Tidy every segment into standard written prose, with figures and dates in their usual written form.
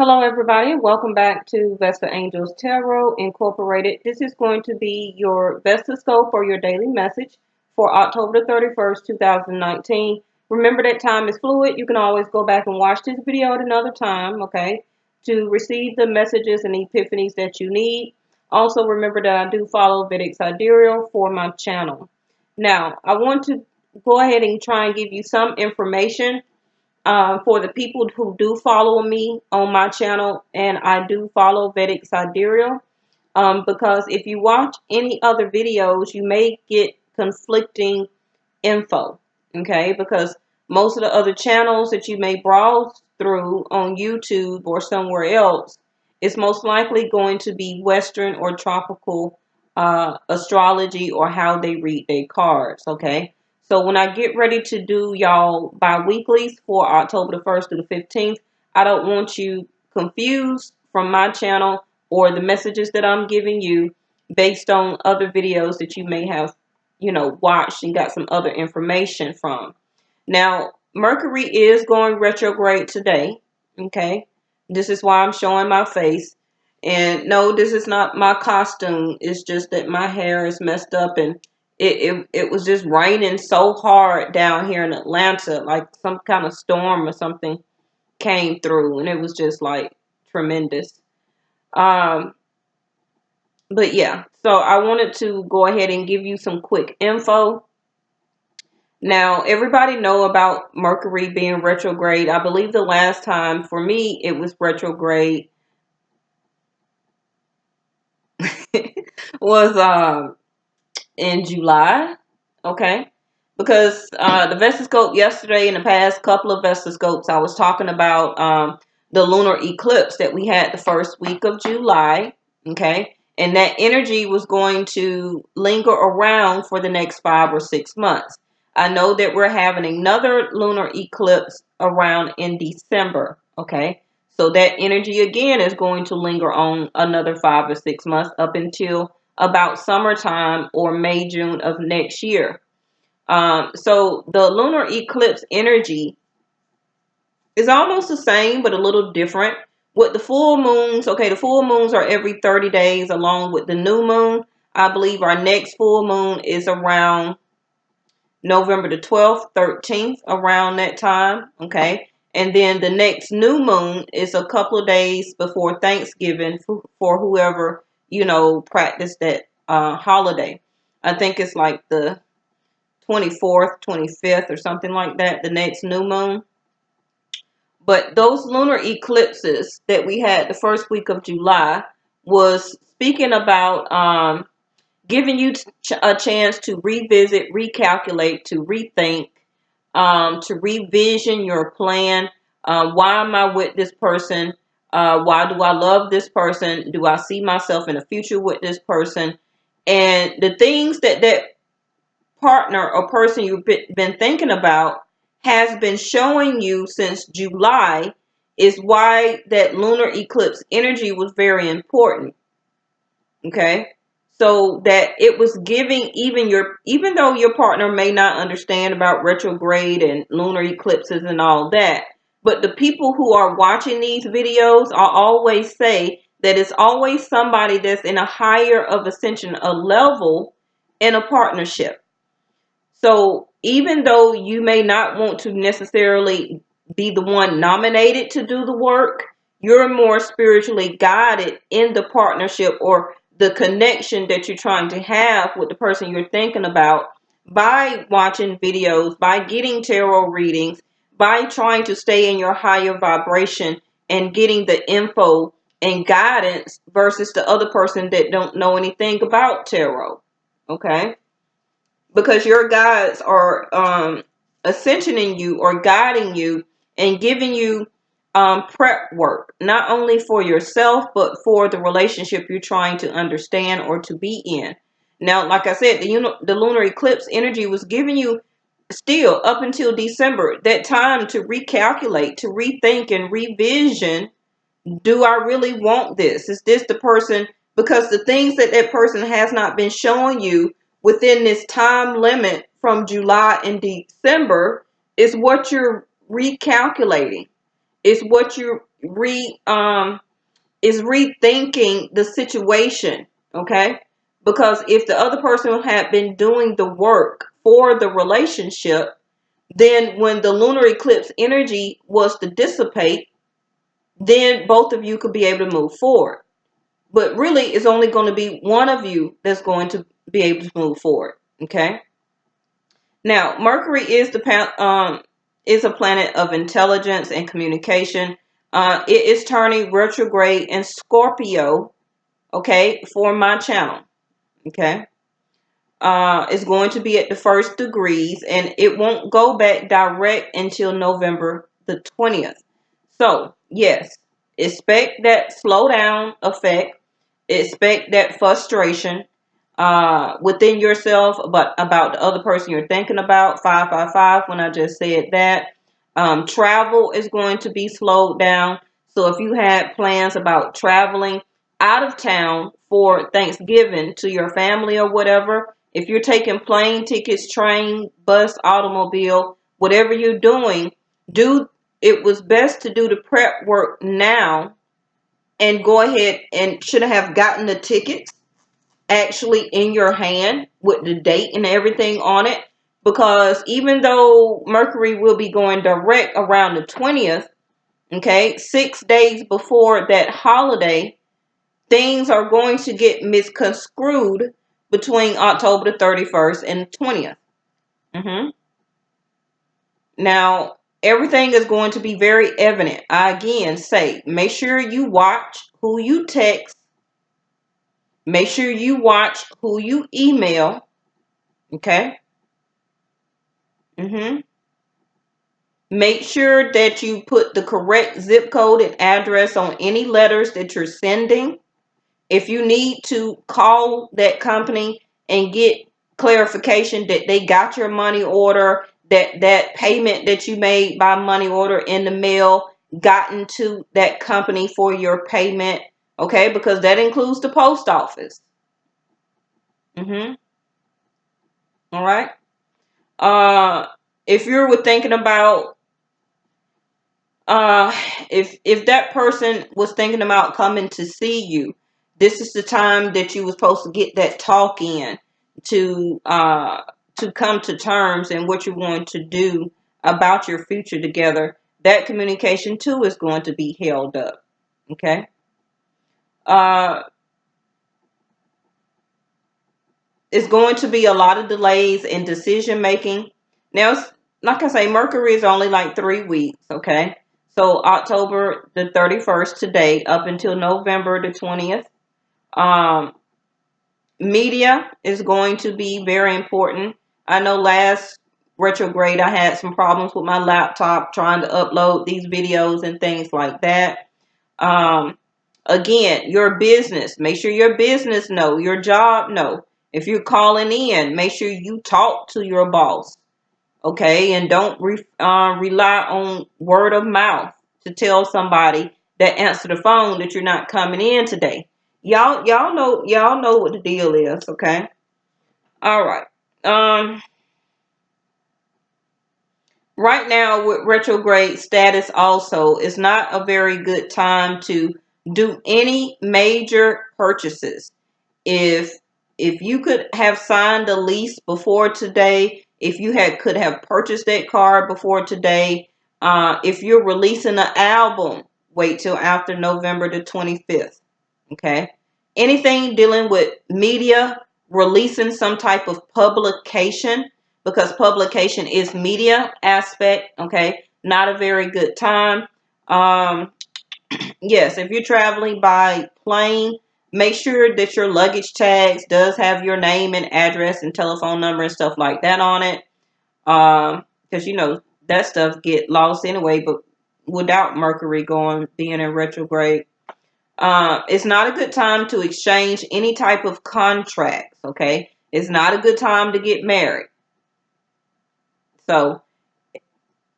Hello, everybody. Welcome back to Vesta Angels Tarot Incorporated. This is going to be your Vesta scope or your daily message for October the 31st, 2019. Remember that time is fluid. You can always go back and watch this video at another time, okay, to receive the messages and epiphanies that you need. Also, remember that I do follow Vedic Sidereal for my channel. Now, I want to go ahead and try and give you some information for the people who do follow me on my channel, and I do follow Vedic Sidereal, because if you watch any other videos, you may get conflicting info, okay? Because most of the other channels that you may browse through on YouTube or somewhere else is most likely going to be Western or tropical astrology or how they read their cards, okay? So when I get ready to do y'all bi-weeklies for October the 1st to the 15th, I don't want you confused from my channel or the messages that I'm giving you based on other videos that you may have, watched and got some other information from. Now, Mercury is going retrograde today, okay? This is why I'm showing my face. And no, this is not my costume. It's just that my hair is messed up and it was just raining so hard down here in Atlanta, like some kind of storm or something came through, and it was just like tremendous. But yeah, so I wanted to go ahead and give you some quick info. Now, everybody know about Mercury being retrograde. I believe the last time for me it was retrograde was in July, okay? Because the Vestascope yesterday and the past couple of Vestascopes, I was talking about the lunar eclipse that we had the first week of July, okay? And that energy was going to linger around for the next 5 or 6 months. I know that we're having another lunar eclipse around in December, okay? So that energy again is going to linger on another 5 or 6 months up until about summertime or May, June of next year. So the lunar eclipse energy is almost the same, but a little different. With the full moons, okay, the full moons are every 30 days along with the new moon. I believe our next full moon is around November the 12th, 13th, around that time, okay? And then the next new moon is a couple of days before Thanksgiving for whoever, practiced that holiday. I think it's like the 24th, 25th or something like that, the next new moon. But those lunar eclipses that we had the first week of July was speaking about giving you a chance to revisit, recalculate, to rethink, to revision your plan. Why am I with this person? Why do I love this person? Do I see myself in the future with this person? And the things that partner or person you've been thinking about has been showing you since July is why that lunar eclipse energy was very important. Okay? So that it was giving even though your partner may not understand about retrograde and lunar eclipses and all that, but the people who are watching these videos, I always say that it's always somebody that's in a higher of ascension, a level in a partnership. So even though you may not want to necessarily be the one nominated to do the work, you're more spiritually guided in the partnership or the connection that you're trying to have with the person you're thinking about by watching videos, by getting tarot readings, by trying to stay in your higher vibration and getting the info and guidance versus the other person that don't know anything about tarot. Okay? Because your guides are ascensioning you or guiding you and giving you prep work, not only for yourself, but for the relationship you're trying to understand or to be in. Now, like I said, the lunar eclipse energy was giving you still up until December, that time to recalculate, to rethink and revision. Do I really want this? Is this the person? Because the things that person has not been showing you within this time limit from July and December is what you're recalculating. It's what you're rethinking the situation, okay? Because if the other person had been doing the work for the relationship, then when the lunar eclipse energy was to dissipate, then both of you could be able to move forward. But really, it's only going to be one of you that's going to be able to move forward, okay? Now, Mercury is a planet of intelligence and communication. It is turning retrograde in Scorpio, okay, for my channel, okay. It's going to be at the first degrees, and it won't go back direct until November the 20th. So, yes, expect that slowdown effect, expect that frustration within yourself about the other person you're thinking about. 555 when I just said that. Travel is going to be slowed down. So if you had plans about traveling out of town for Thanksgiving to your family or whatever, if you're taking plane tickets, train, bus, automobile, whatever you're doing, it was best to do the prep work now and go ahead and should have gotten the tickets actually in your hand with the date and everything on it, because even though Mercury will be going direct around the 20th, okay, 6 days before that holiday, things are going to get misconstrued between October the 31st and the 20th. Now, everything is going to be very evident. I again say, make sure you watch who you text. Make sure you watch who you email. Okay? Make sure that you put the correct zip code and address on any letters that you're sending. If you need to call that company and get clarification that they got your money order, that payment that you made by money order in the mail gotten to that company for your payment, okay? Because that includes the post office. All right. If you were thinking about uh if that person was thinking about coming to see you, this is the time that you were supposed to get that talk in to come to terms and what you're going to do about your future together. That communication too is going to be held up. Okay. uh it's going to be a lot of delays in decision making. Now, like I say, Mercury is only like 3 weeks, okay? So October the 31st today up until November the 20th. Um, Media is going to be very important. I know last retrograde I had some problems with my laptop trying to upload these videos and things like that. Um, Again, your business. Make sure your business know, your job know. If you're calling in, make sure you talk to your boss, okay? And don't rely on word of mouth to tell somebody that answer the phone that you're not coming in today. Y'all know what the deal is, okay? All right. Um, right now with retrograde status also, it's not a very good time to do any major purchases. If you could have signed a lease before today, if you could have purchased that car before today, if you're releasing an album, wait till after November the 25th. Okay. Anything dealing with media, releasing some type of publication, because publication is media aspect. Okay. Not a very good time. Um, yes, if you're traveling by plane, make sure that your luggage tags does have your name and address and telephone number and stuff like that on it. Because that stuff get lost anyway, but without Mercury being in retrograde. It's not a good time to exchange any type of contracts, okay? It's not a good time to get married. So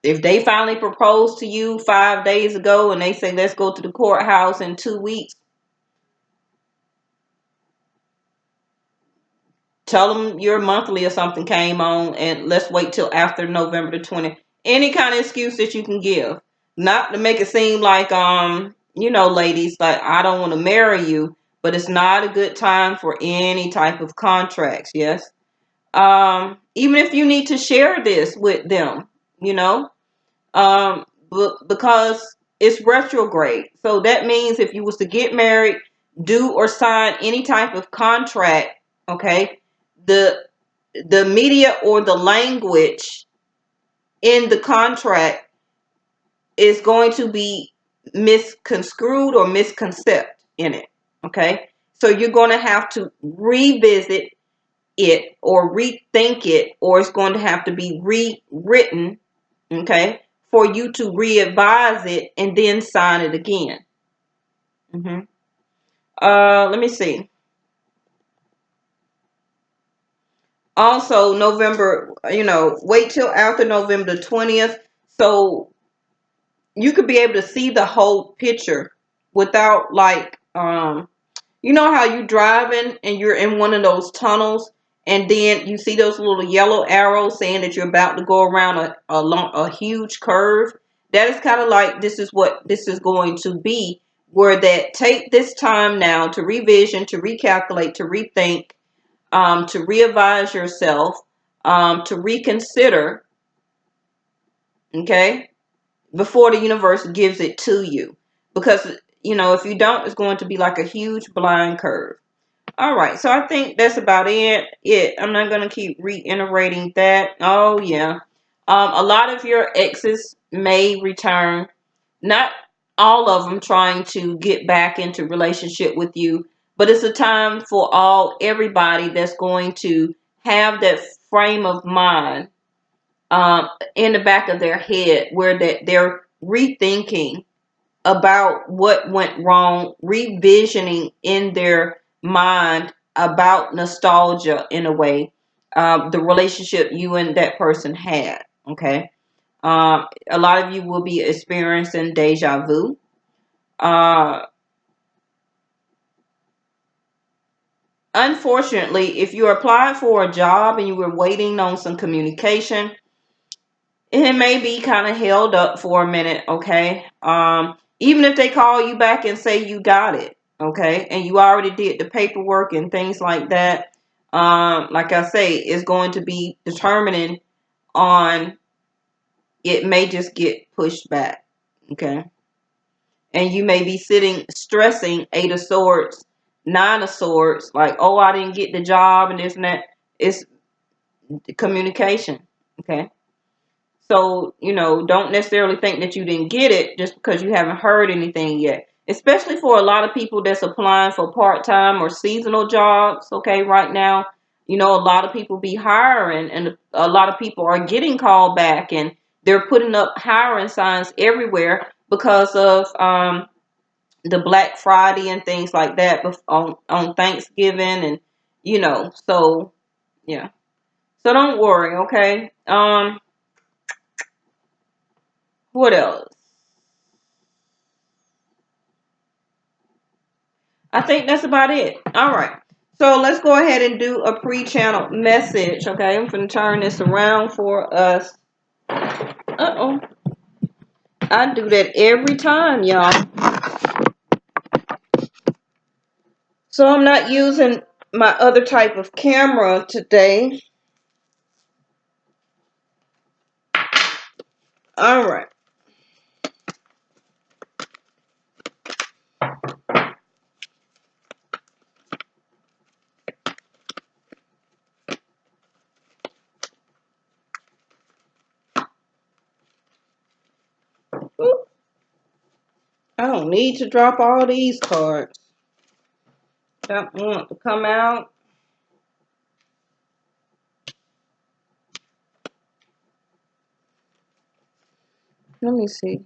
if they finally propose to you 5 days ago and they say, let's go to the courthouse in 2 weeks, tell them your monthly or something came on and let's wait till after November the 20th. Any kind of excuse that you can give. Not to make it seem like, you know, ladies, like I don't want to marry you, but it's not a good time for any type of contracts. Yes. Even if you need to share this with them, you know, because it's retrograde. So that means if you was to get married, do or sign any type of contract, okay, the media or the language in the contract is going to be misconstrued or misconceived in it. Okay. So you're going to have to revisit it or rethink it, or it's going to have to be rewritten. Okay. For you to re-advise it and then sign it again. hmm let me see. Also, November, you know, wait till after November the 20th. So you could be able to see the whole picture without like you know how you driving and you're in one of those tunnels and then you see those little yellow arrows saying that you're about to go around a huge curve. That is kind of like this is what this is going to be, where that take this time now to revision, to recalculate, to rethink, to readvise yourself, to reconsider, okay, before the universe gives it to you. Because, you know, if you don't, it's going to be like a huge blind curve. All right, so I think that's about it. I'm not going to keep reiterating that. Oh, yeah. A lot of your exes may return. Not all of them trying to get back into relationship with you, but it's a time for everybody that's going to have that frame of mind in the back of their head where that they're rethinking about what went wrong, revisioning in their mind about nostalgia in a way, the relationship you and that person had. Okay. A lot of you will be experiencing deja vu. Uh, Unfortunately, if you applied for a job and you were waiting on some communication, it may be kind of held up for a minute, okay? Even if they call you back and say you got it, okay, and you already did the paperwork and things like that, like I say, it's going to be determining on it may just get pushed back, okay? And you may be sitting stressing Eight of Swords, Nine of Swords, like, oh, I didn't get the job and this and that. It's communication, okay? So, you know, don't necessarily think that you didn't get it just because you haven't heard anything yet. Especially for a lot of people that's applying for part-time or seasonal jobs, okay, right now. You know, a lot of people be hiring and a lot of people are getting called back and they're putting up hiring signs everywhere because of the Black Friday and things like that on Thanksgiving and, you know, so, yeah. So don't worry, okay? What else? I think that's about it. All right. So let's go ahead and do a pre-channel message. Okay, I'm going to turn this around for us. Uh-oh. I do that every time, y'all. So I'm not using my other type of camera today. All right. Oop. I don't need to drop all these cards. Don't want to come out. Let me see.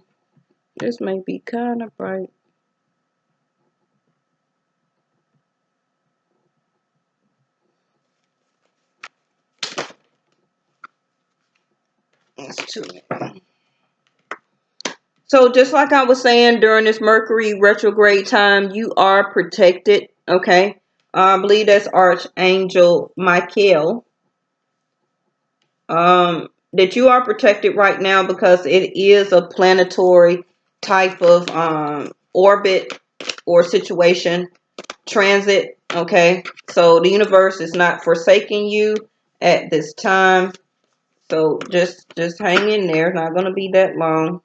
This may be kind of bright. That's too many. So just like I was saying during this Mercury retrograde time, you are protected. Okay. I believe that's Archangel Michael. that you are protected right now because it is a planetary type of orbit or situation, transit. Okay, so the universe is not forsaking you at this time. So just hang in there. It's not going to be that long.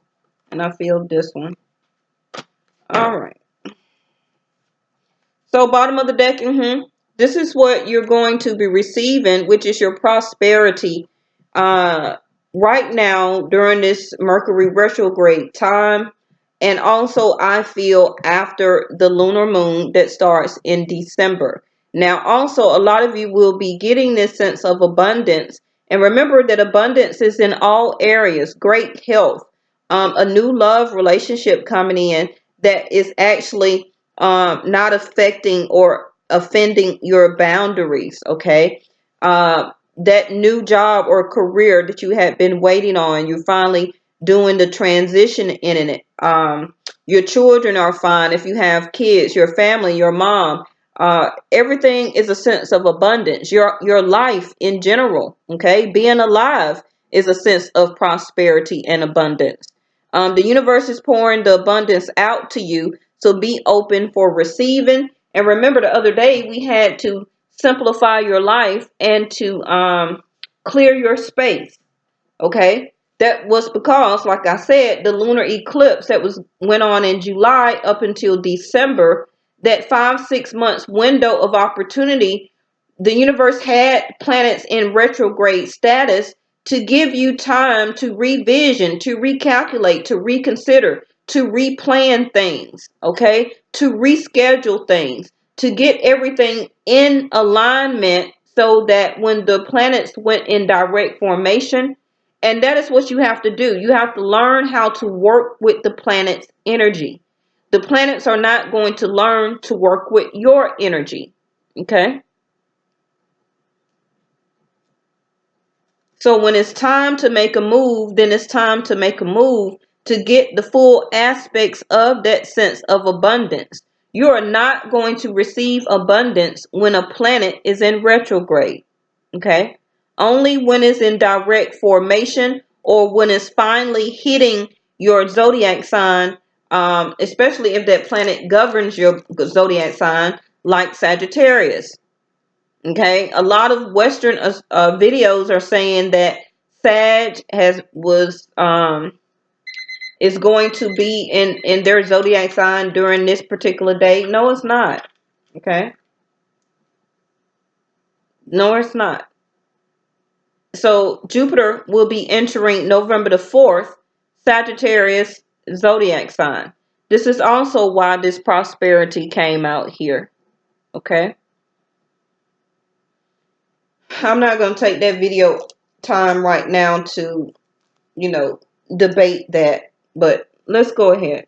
And I feel this one. All right. So bottom of the deck, this is what you're going to be receiving, which is your prosperity right now during this Mercury retrograde time. And also I feel after the lunar moon that starts in December. Now also a lot of you will be getting this sense of abundance. And remember that abundance is in all areas, great health, a new love relationship coming in that is actually not affecting or offending your boundaries. Okay. That new job or career that you had been waiting on, you're finally doing the transition in it. Your children are fine. If you have kids, your family, your mom, everything is a sense of abundance. Your life in general. Okay. Being alive is a sense of prosperity and abundance. The universe is pouring the abundance out to you, so be open for receiving. And remember, the other day we had to simplify your life and to clear your space. Okay, that was because, like I said, the lunar eclipse that went on in July up until December, that 5-6 months window of opportunity, the universe had planets in retrograde status to give you time to revision, to recalculate, to reconsider, to replan things, okay, to reschedule things, to get everything in alignment so that when the planets went in direct formation, and that is what you have to do. You have to learn how to work with the planet's energy. The planets are not going to learn to work with your energy, okay? So when it's time to make a move, then it's time to make a move to get the full aspects of that sense of abundance. You are not going to receive abundance when a planet is in retrograde. Okay? Only when it's in direct formation or when it's finally hitting your zodiac sign, especially if that planet governs your zodiac sign, like Sagittarius. Okay, a lot of Western videos are saying that Sag is going to be in their zodiac sign during this particular day. No, it's not. Okay, no, it's not. So Jupiter will be entering November the 4th, Sagittarius zodiac sign. This is also why this prosperity came out here. Okay, I'm not going to take that video time right now to debate that, but let's go ahead.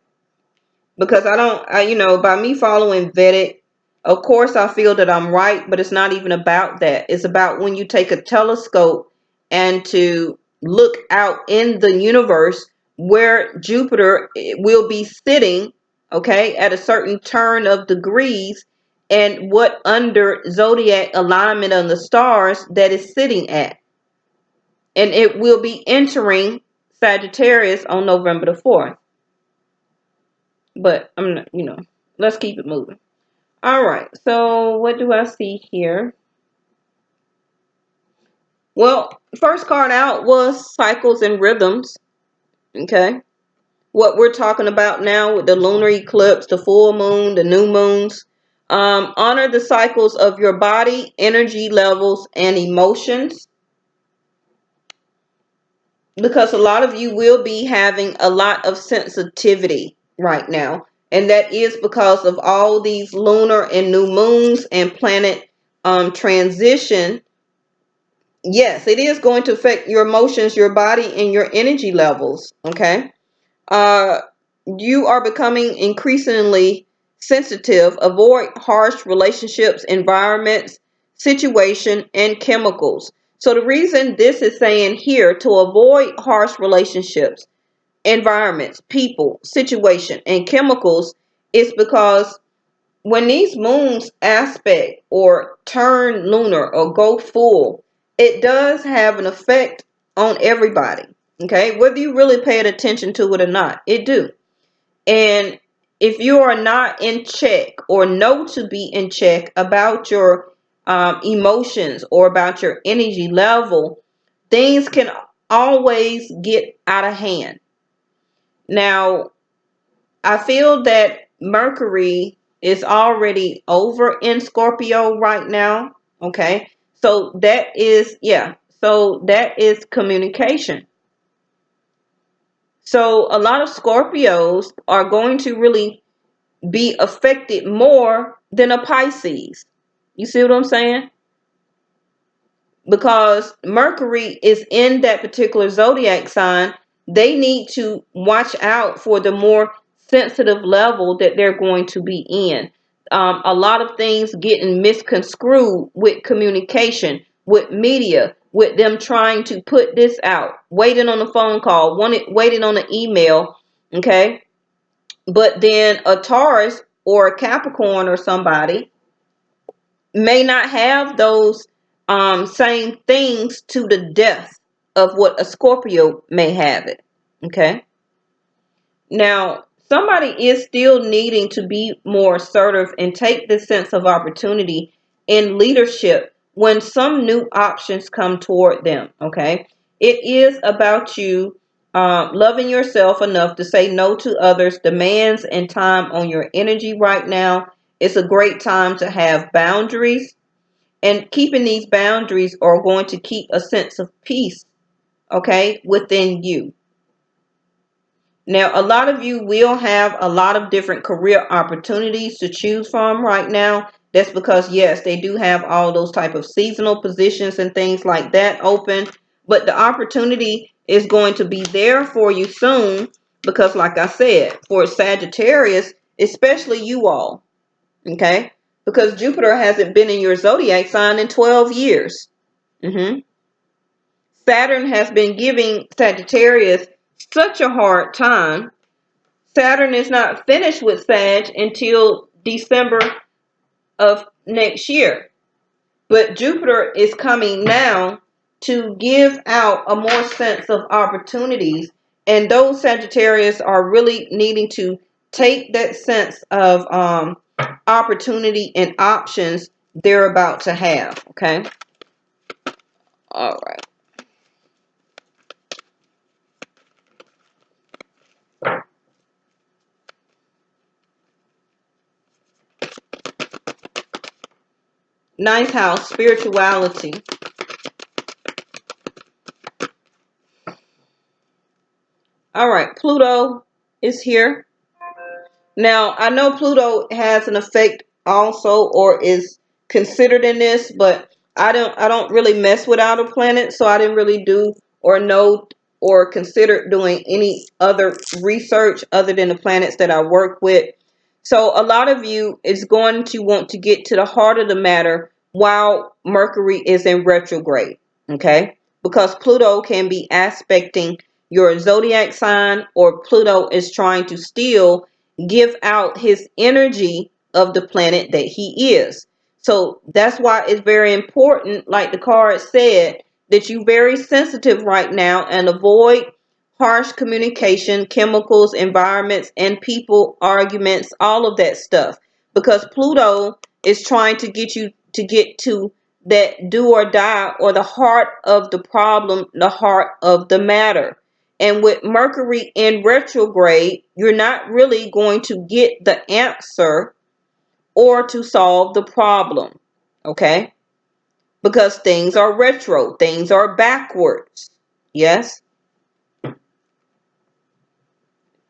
Because by me following Vedic, of course I feel that I'm right, but it's not even about that. It's about when you take a telescope and to look out in the universe where Jupiter will be sitting, okay, at a certain turn of degrees, and what under zodiac alignment on the stars that is sitting at. And it will be entering Sagittarius on November the 4th. But I'm not, let's keep it moving. All right. So what do I see here? Well, first card out was cycles and rhythms. Okay. What we're talking about now with the lunar eclipse, the full moon, the new moons. Honor the cycles of your body, energy levels, and emotions. Because a lot of you will be having a lot of sensitivity right now. And that is because of all these lunar and new moons and planet transition. Yes, it is going to affect your emotions, your body, and your energy levels. Okay. Uh, you are becoming increasingly sensitive. Avoid harsh relationships, environments, situation, and chemicals. So the reason this is saying here to avoid harsh relationships, environments, people, situation, and chemicals is because when these moons aspect or turn lunar or go full, it does have an effect on everybody. Okay, whether you really paid attention to it or not, it do. And if you are not in check or know to be in check about your emotions or about your energy level, things can always get out of hand. Now, I feel that Mercury is already over in Scorpio right now. Okay. So that is, yeah. So that is communication. So a lot of Scorpios are going to really be affected more than a Pisces. You see what I'm saying? Because Mercury is in that particular zodiac sign, they need to watch out for the more sensitive level that they're going to be in. A lot of things getting misconstrued with communication, with media, with them trying to put this out, waiting on a phone call, waiting on an email, okay? But then a Taurus or a Capricorn or somebody may not have those same things to the depth of what a Scorpio may have it. Okay. Now, somebody is still needing to be more assertive and take this sense of opportunity in leadership when some new options come toward them. Okay. It is about you loving yourself enough to say no to others' demands and time on your energy right now. It's a great time to have boundaries, and keeping these boundaries are going to keep a sense of peace, okay, within you. Now, a lot of you will have a lot of different career opportunities to choose from right now. That's because, yes, they do have all those type of seasonal positions and things like that open. But the opportunity is going to be there for you soon because, like I said, for Sagittarius, especially you all, okay, because Jupiter hasn't been in your zodiac sign in 12 years. hmm Saturn has been giving Sagittarius such a hard time. Saturn is not finished with Sag until December of next year. But Jupiter is coming now to give out a more sense of opportunities. And those Sagittarius are really needing to take that sense of opportunity and options they're about to have. Okay. All right. Ninth house, spirituality. All right, Pluto is here. Now, I know Pluto has an effect also or is considered in this, but I don't really mess with outer planets, so I didn't really do or know or consider doing any other research other than the planets that I work with. So a lot of you is going to want to get to the heart of the matter while Mercury is in retrograde, okay? Because Pluto can be aspecting your zodiac sign, or Pluto is trying to steal give out his energy of the planet that he is. So that's why it's very important, like the card said, that you very sensitive right now and avoid harsh communication, chemicals, environments, and people, arguments, all of that stuff. Because Pluto is trying to get you to get to that do or die, or the heart of the problem, the heart of the matter. And with Mercury in retrograde, you're not really going to get the answer or to solve the problem. Okay? Because things are retro, things are backwards. Yes?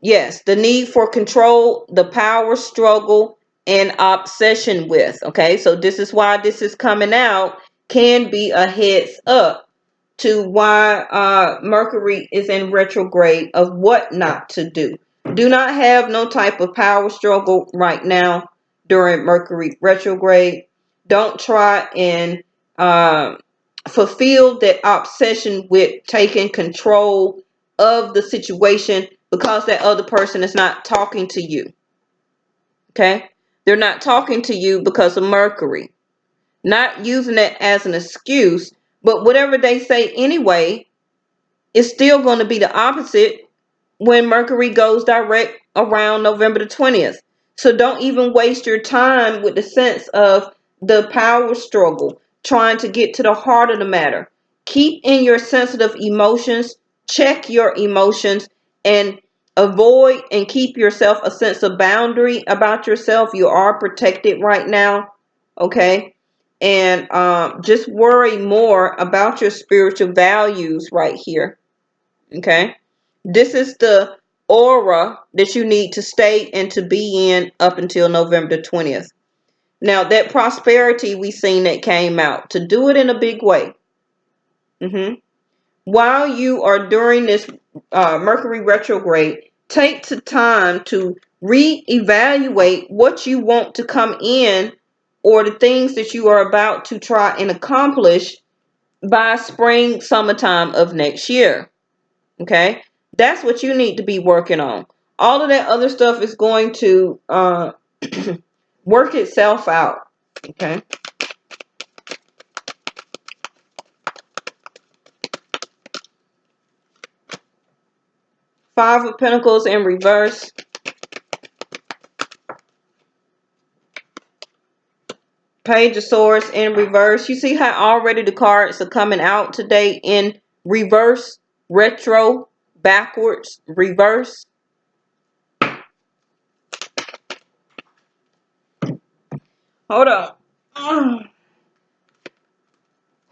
Yes, the need for control, the power struggle, and obsession with. Okay? So this is why this is coming out, can be a heads up to why Mercury is in retrograde of what not to do. Do not have no type of power struggle right now during Mercury retrograde. Don't try and fulfill that obsession with taking control of the situation because that other person is not talking to you. Okay? They're not talking to you because of Mercury. Not using it as an excuse, but whatever they say anyway, it's still going to be the opposite when Mercury goes direct around November the 20th. So don't even waste your time with the sense of the power struggle, trying to get to the heart of the matter. Keep in your sensitive emotions, check your emotions, and avoid and keep yourself a sense of boundary about yourself. You are protected right now, okay? And just worry more about your spiritual values right here, okay? This is the aura that you need to stay and to be in up until November the 20th. Now, that prosperity we seen that came out, to do it in a big way. While you are during this Mercury retrograde, take the time to reevaluate what you want to come in or the things that you are about to try and accomplish by spring, summertime of next year. Okay? That's what you need to be working on. All of that other stuff is going to work itself out. Okay? Five of Pentacles in reverse. Page of Swords in reverse. You see how already the cards are coming out today in reverse, retro, backwards, reverse. Hold on.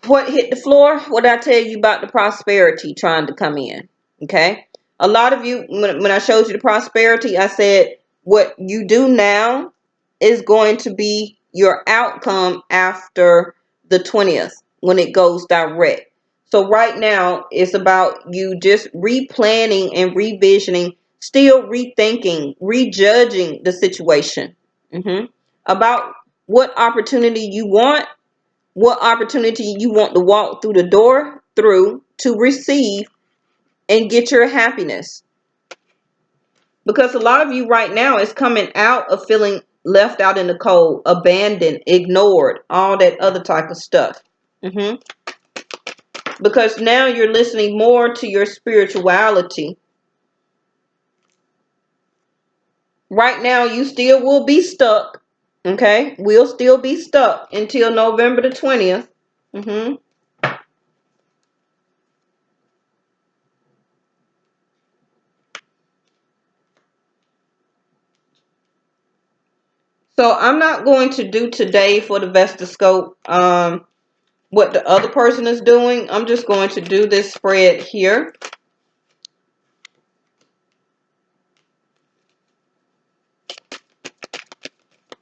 What hit the floor? What did I tell you about the prosperity trying to come in? Okay. A lot of you, when I showed you the prosperity, I said what you do now is going to be your outcome after the 20th when it goes direct. So right now it's about you just replanning and revisioning, still rethinking, rejudging the situation about what opportunity you want, what opportunity you want to walk through the door through to receive and get your happiness. Because a lot of you right now is coming out of feeling left out in the cold, abandoned, ignored, all that other type of stuff. Because now you're listening more to your spirituality. Right now you still will be stuck. Okay? We'll still be stuck until November the 20th. So I'm not going to do today for the Vesta scope what the other person is doing. I'm just going to do this spread here.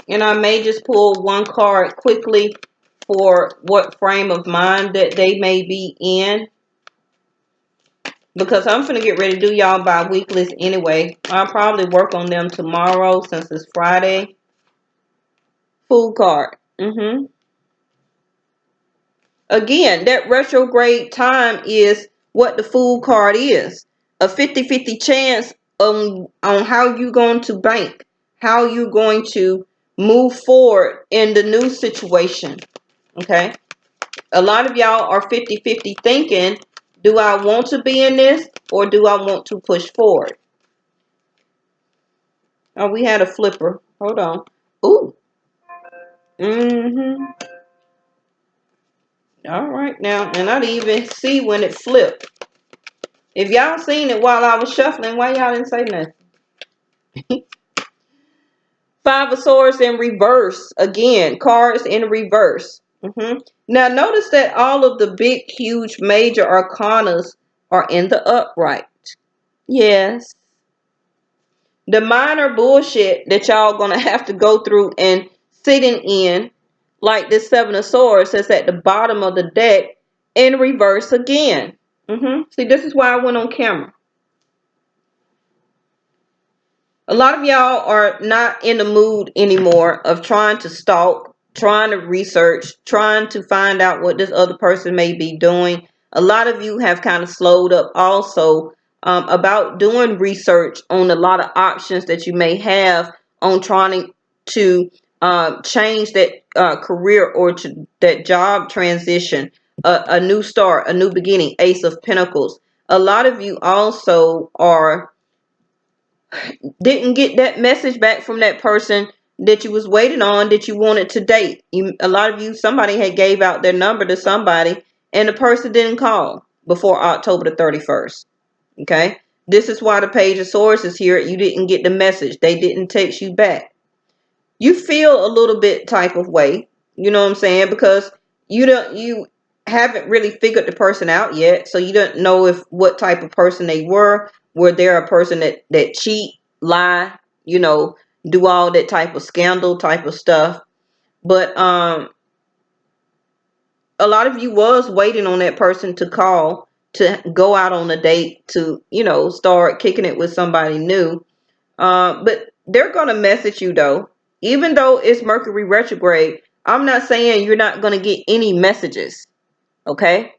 And I may just pull one card quickly for what frame of mind that they may be in. Because I'm going to get ready to do y'all bi-weeklies anyway. I'll probably work on them tomorrow since it's Friday. Fool card. Again, that retrograde time is what the Fool card is. A 50-50 chance on how you're going to bank. How you're going to move forward in the new situation. Okay? A lot of y'all are 50-50 thinking, do I want to be in this or do I want to push forward? Oh, we had a flipper. Hold on. Ooh. All right now. And I didn't even see when it flipped. If y'all seen it while I was shuffling, why y'all didn't say nothing? Five of Swords in reverse. Again, cards in reverse. Now notice that all of the big, huge, major arcanas are in the upright. Yes. The minor bullshit that y'all gonna have to go through and sitting in, like this Seven of Swords that's at the bottom of the deck, in reverse again. See, this is why I went on camera. A lot of y'all are not in the mood anymore of trying to stalk, trying to research, trying to find out what this other person may be doing. A lot of you have kind of slowed up also about doing research on a lot of options that you may have on trying to change that career or to that job transition, a new start, a new beginning, Ace of Pentacles. A lot of you also didn't get that message back from that person that you was waiting on, that you wanted to date. A lot of you, somebody had gave out their number to somebody and the person didn't call before October the 31st. Okay. This is why the Page of Swords is here. You didn't get the message. They didn't text you back. You feel a little bit type of way. You know what I'm saying? Because you haven't really figured the person out yet. So you don't know if what type of person they were. Were they a person that cheat, lie, do all that type of scandal type of stuff. But a lot of you was waiting on that person to call, to go out on a date, to, start kicking it with somebody new. But they're going to message you though. Even though it's Mercury retrograde, I'm not saying you're not going to get any messages. Okay?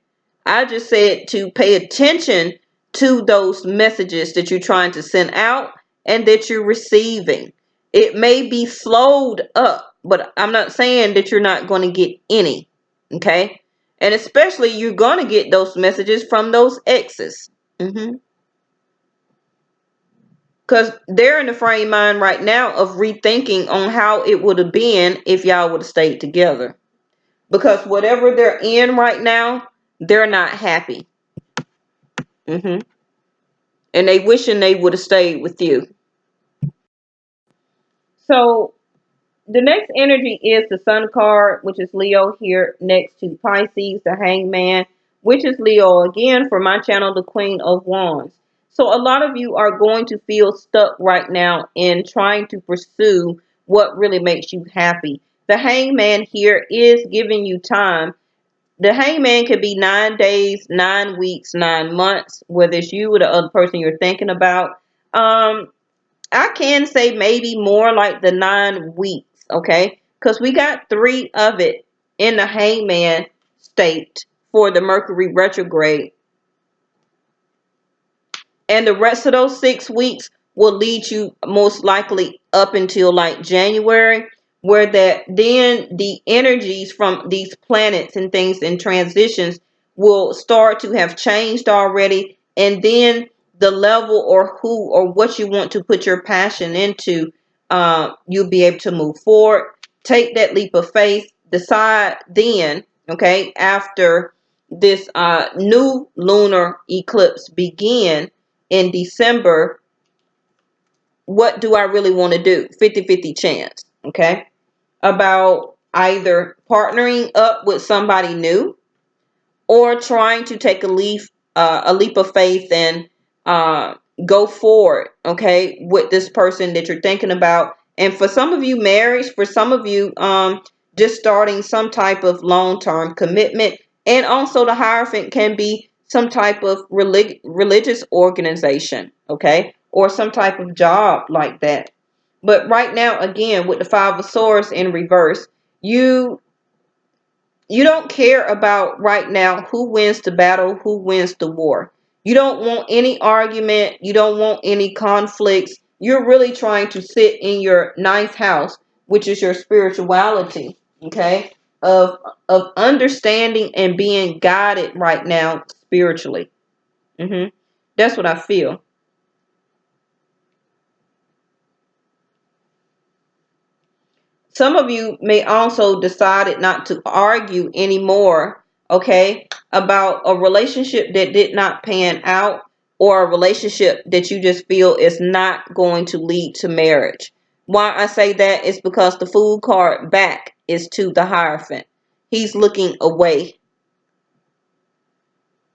I just said to pay attention to those messages that you're trying to send out and that you're receiving. It may be slowed up, but I'm not saying that you're not going to get any. Okay? And especially you're going to get those messages from those exes. Because they're in the frame mind right now of rethinking on how it would have been if y'all would have stayed together. Because whatever they're in right now, they're not happy. And they wishing they would have stayed with you. So the next energy is the Sun card, which is Leo here next to Pisces, the Hangman, which is Leo again for my channel, the Queen of Wands. So a lot of you are going to feel stuck right now in trying to pursue what really makes you happy. The Hangman here is giving you time. The Hangman could be 9 days, 9 weeks, 9 months, whether it's you or the other person you're thinking about. I can say maybe more like the 9 weeks, okay? Because we got 3 of it in the Hangman state for the Mercury retrograde. And the rest of those 6 weeks will lead you most likely up until like January, where then the energies from these planets and things and transitions will start to have changed already. And then the level or who or what you want to put your passion into, you'll be able to move forward. Take that leap of faith. Decide then, okay, after this new lunar eclipse begin in December, what do I really want to do? 50-50 chance, okay? About either partnering up with somebody new or trying to take a leap of faith and go forward, okay, with this person that you're thinking about. And for some of you, marriage. For some of you, just starting some type of long-term commitment. And also the Hierophant can be some type of religious organization, okay, or some type of job like that. But right now, again, with the Five of Swords in reverse, you don't care about right now who wins the battle, who wins the war. You don't want any argument. You don't want any conflicts. You're really trying to sit in your 9th house, which is your spirituality, okay, of understanding and being guided right now spiritually. That's what I feel. Some of you may also decided not to argue anymore, okay, about a relationship that did not pan out, or a relationship that you just feel is not going to lead to marriage. Why I say that is because the Fool card back is to the Hierophant. He's looking away.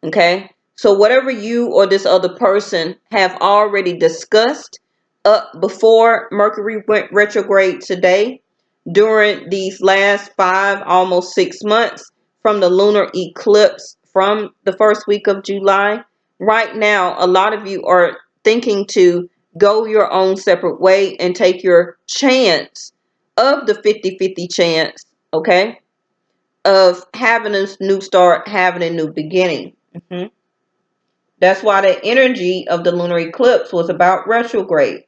Okay? So whatever you or this other person have already discussed up before Mercury went retrograde today, during these last 5, almost 6 months from the lunar eclipse from the first week of July, right now, a lot of you are thinking to go your own separate way and take your chance of the 50-50 chance, okay, of having a new start, having a new beginning. That's why the energy of the lunar eclipse was about retrograde.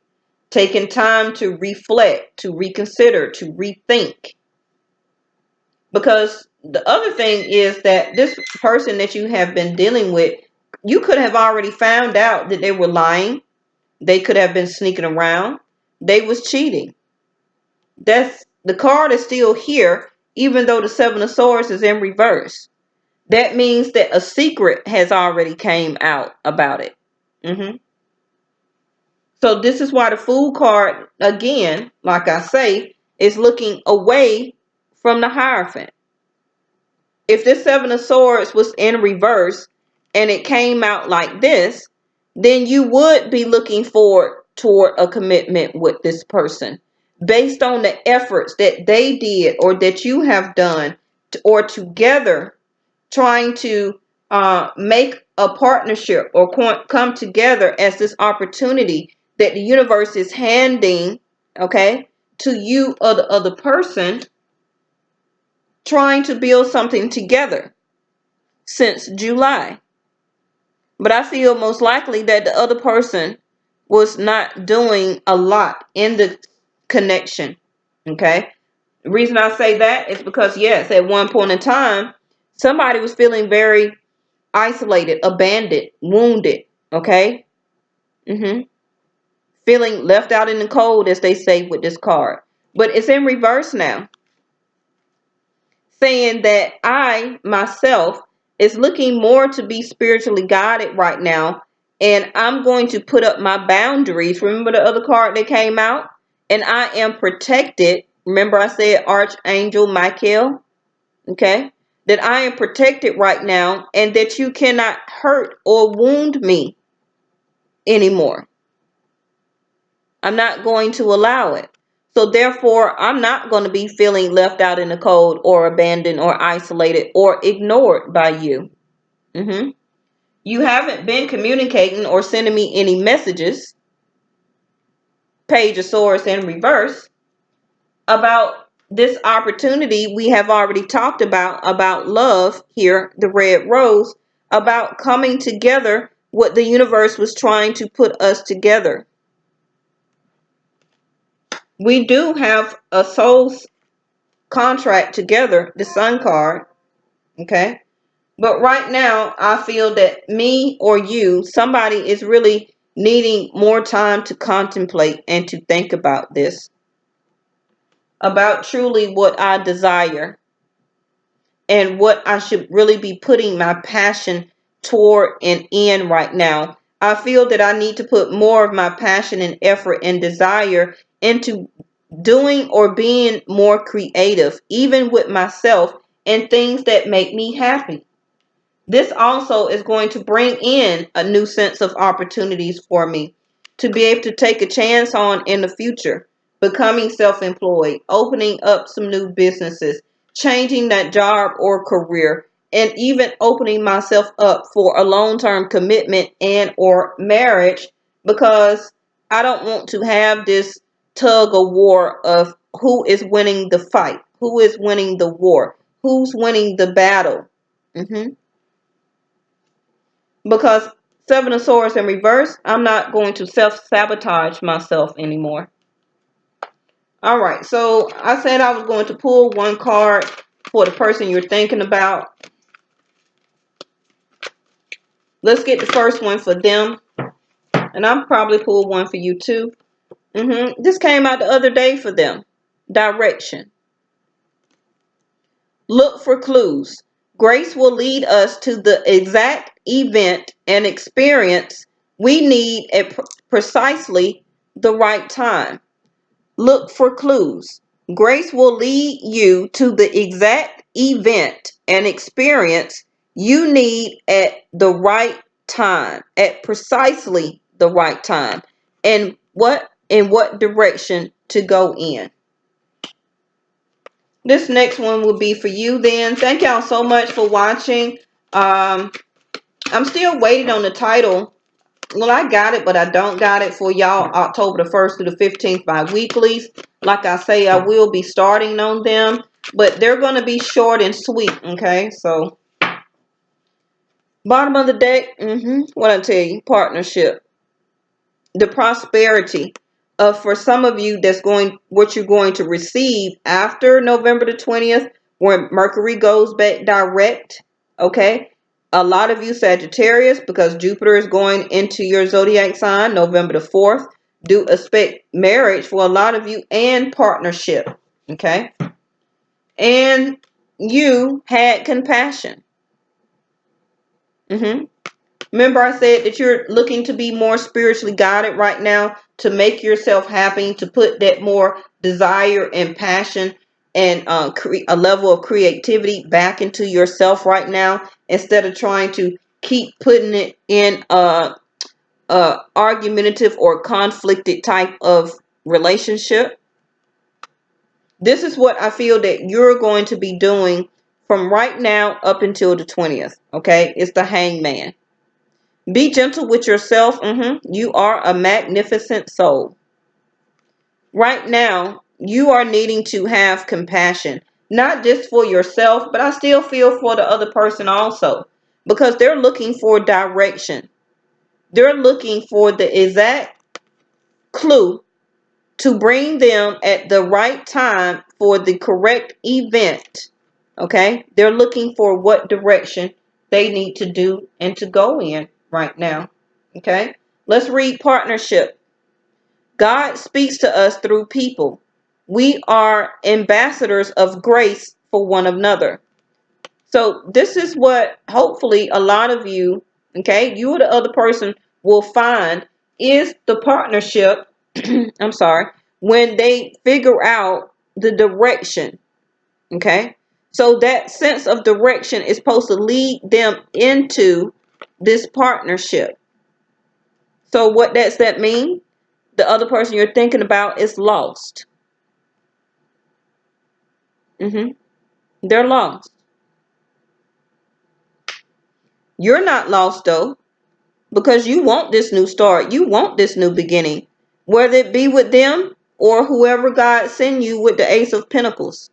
Taking time to reflect, to reconsider, to rethink. Because the other thing is that this person that you have been dealing with you could have already found out that they were lying. They could have been sneaking around. They was cheating. The card is still here, even though the Seven of Swords is in reverse. That means that a secret has already came out about it. So this is why the Fool card, again, like I say, is looking away from the Hierophant. If this Seven of Swords was in reverse and it came out like this, then you would be looking forward toward a commitment with this person based on the efforts that they did or that you have done, or together trying to make a partnership or come together as this opportunity that the universe is handing, okay, to you or the other person, trying to build something together since July. But I feel most likely that the other person was not doing a lot in the connection. Okay. The reason I say that is because, yes, at one point in time, somebody was feeling very isolated, abandoned, wounded. Okay. Feeling left out in the cold, as they say with this card. But it's in reverse now, saying that I myself is looking more to be spiritually guided right now, and I'm going to put up my boundaries. Remember the other card that came out? And I am protected. Remember I said Archangel Michael? Okay? That I am protected right now, and that you cannot hurt or wound me anymore. I'm not going to allow it. So therefore, I'm not going to be feeling left out in the cold or abandoned or isolated or ignored by you. You haven't been communicating or sending me any messages, Page of Swords in reverse, about this opportunity we have already talked about love here, the red rose, about coming together, what the universe was trying to put us together. We do have a soul contract together, the Sun card, okay? But right now, I feel that me or you, somebody is really needing more time to contemplate and to think about this, about truly what I desire and what I should really be putting my passion toward and in right now. I feel that I need to put more of my passion and effort and desire into doing or being more creative, even with myself, and things that make me happy. This also is going to bring in a new sense of opportunities for me to be able to take a chance on in the future, becoming self-employed, opening up some new businesses, changing that job or career, and even opening myself up for a long-term commitment and or marriage, because I don't want to have this tug of war of who is winning the fight, who is winning the war, who's winning the battle. Because Seven of Swords in reverse, I'm not going to self-sabotage myself anymore. All right, so I said I was going to pull one card for the person you're thinking about. Let's get the first one for them. And I'll probably pull one for you too. This came out the other day for them. Direction. Look for clues. Grace will lead us to the exact event and experience we need at precisely the right time. Look for clues. Grace will lead you to the exact event and experience you need at the right time, at precisely the right time, and in what direction to go in. This next one will be for you then. Thank y'all so much for watching. I'm still waiting on the title. Well, I got it, but I don't got it for y'all October the 1st through the 15th bi-weeklies. Like I say, I will be starting on them, but they're going to be short and sweet, okay? So, bottom of the deck, what I tell you, partnership. The prosperity of, for some of you, that's going, what you're going to receive after November the 20th, when Mercury goes back direct, okay? A lot of you Sagittarius, because Jupiter is going into your zodiac sign November the 4th, do expect marriage for a lot of you and partnership. Okay. And you had compassion. Remember I said that you're looking to be more spiritually guided right now, to make yourself happy, to put that more desire and passion and a level of creativity back into yourself right now, instead of trying to keep putting it in a argumentative or conflicted type of relationship. This is what I feel that you're going to be doing from right now up until the 20th. Okay, it's the Hangman. Be gentle with yourself. You are a magnificent soul. Right now, you are needing to have compassion, not just for yourself, but I still feel for the other person also, because they're looking for direction. They're looking for the exact clue to bring them at the right time for the correct event. Okay? They're looking for what direction they need to do and to go in right now. Okay? Let's read partnership. God speaks to us through people. We are ambassadors of grace for one another. So this is what hopefully a lot of you, okay, you or the other person will find is the partnership, I'm sorry, when they figure out the direction, okay? So that sense of direction is supposed to lead them into this partnership. So what does that mean? The other person you're thinking about is lost. They're lost. You're not lost though, because you want this new start. You want this new beginning, whether it be with them or whoever God send you with the Ace of Pentacles.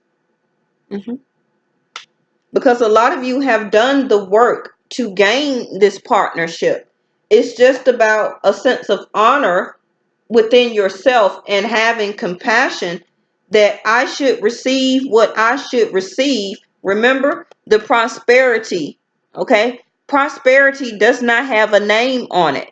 Because a lot of you have done the work to gain this partnership. It's just about a sense of honor within yourself and having compassion that I should receive what I should receive. Remember the prosperity, okay? Prosperity does not have a name on it.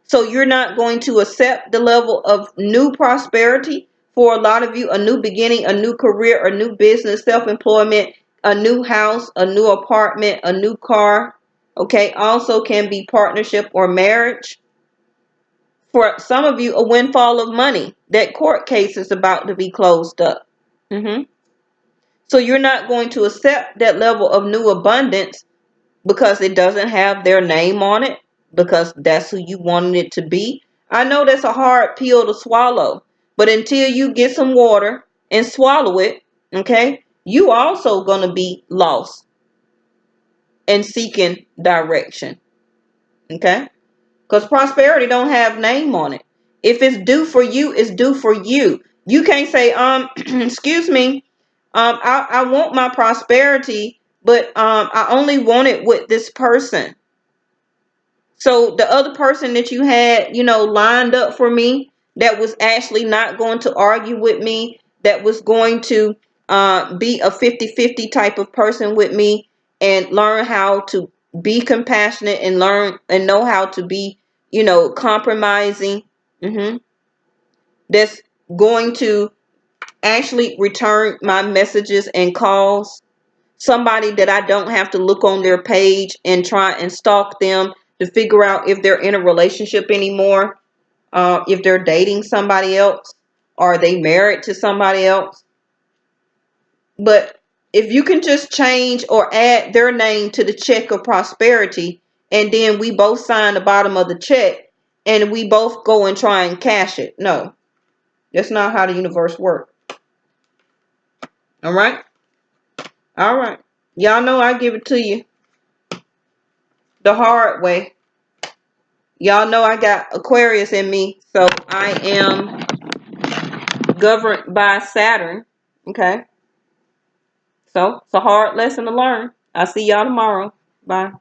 So you're not going to accept the level of new prosperity. For a lot of you, a new beginning, a new career, a new business, self-employment, a new house, a new apartment, a new car, okay, also can be partnership or marriage. For some of you, a windfall of money. That court case is about to be closed up. So you're not going to accept that level of new abundance because it doesn't have their name on it, because that's who you wanted it to be. I know that's a hard pill to swallow, but until you get some water and swallow it, okay, you also going to be lost and seeking direction, okay? Because prosperity don't have name on it. If it's due for you, it's due for you. You can't say, excuse me, I want my prosperity, but I only want it with this person. So the other person that you had, lined up for me, that was actually not going to argue with me, that was going to be a 50-50 type of person with me and learn how to be compassionate and learn and know how to be, compromising. That's going to actually return my messages and calls. Somebody that I don't have to look on their page and try and stalk them to figure out if they're in a relationship anymore, if they're dating somebody else, or are they married to somebody else. But if you can just change or add their name to the check of prosperity, and then we both sign the bottom of the check and we both go and try and cash it. No, that's not how the universe works. All right? All right. Y'all know I give it to you the hard way. Y'all know I got Aquarius in me, so I am governed by Saturn. Okay? So it's a hard lesson to learn. I'll see y'all tomorrow. Bye.